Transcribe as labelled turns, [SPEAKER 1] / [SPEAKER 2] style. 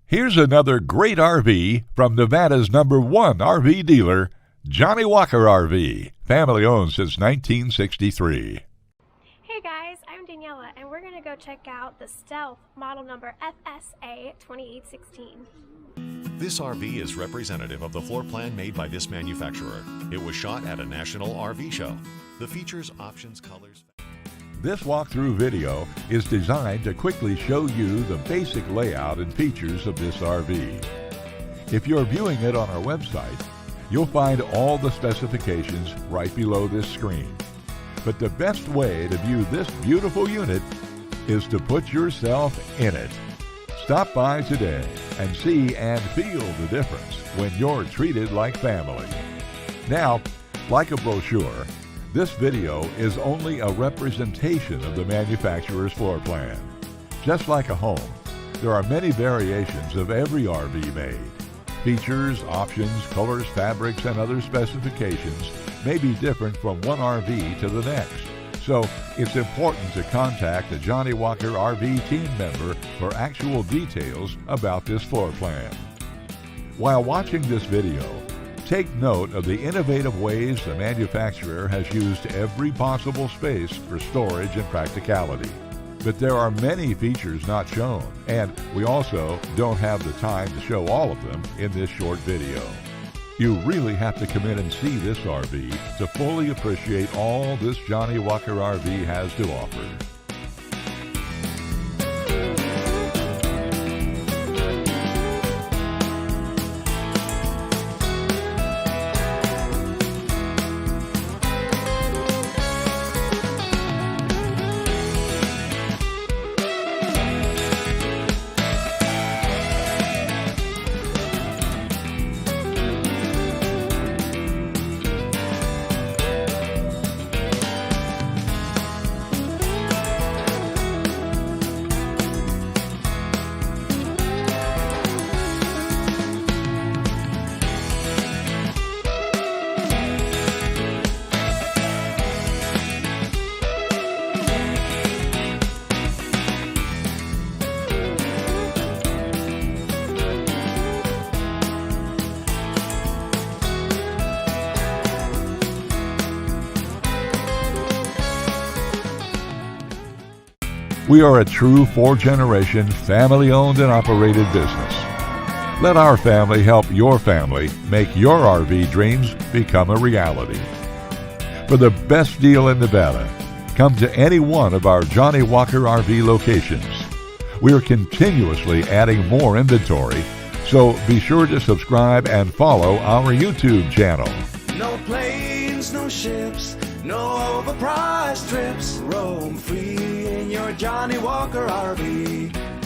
[SPEAKER 1] Here's another great RV from Nevada's #1 RV dealer, Johnnie Walker RV, family owned since 1963.
[SPEAKER 2] Hey guys, I'm Daniela and we're going to go check out the Stealth model number FSA2816.
[SPEAKER 3] This RV is representative of the floor plan made by this manufacturer. It was shot at a national RV show. The features, options, colors...
[SPEAKER 1] This walkthrough video is designed to quickly show you the basic layout and features of this RV. If you're viewing it on our website, you'll find all the specifications right below this screen. But the best way to view this beautiful unit is to put yourself in it. Stop by today and see and feel the difference when you're treated like family. Now, like a brochure, this video is only a representation of the manufacturer's floor plan. Just like a home, there are many variations of every RV made. Features, options, colors, fabrics, and other specifications may be different from one RV to the next. So it's important to contact a Johnnie Walker RV team member for actual details about this floor plan. While watching this video, take note of the innovative ways the manufacturer has used every possible space for storage and practicality. But there are many features not shown, and we also don't have the time to show all of them in this short video. You really have to come in and see this RV to fully appreciate all this Johnnie Walker RV has to offer. We are a true 4th-generation, family-owned and operated business. Let our family help your family make your RV dreams become a reality. For the best deal in Nevada, come to any one of our Johnnie Walker RV locations. We are continuously adding more inventory, so be sure to subscribe and follow our YouTube channel.
[SPEAKER 4] No planes, no ships, no overpriced trips. Roam free in your Johnnie Walker RV.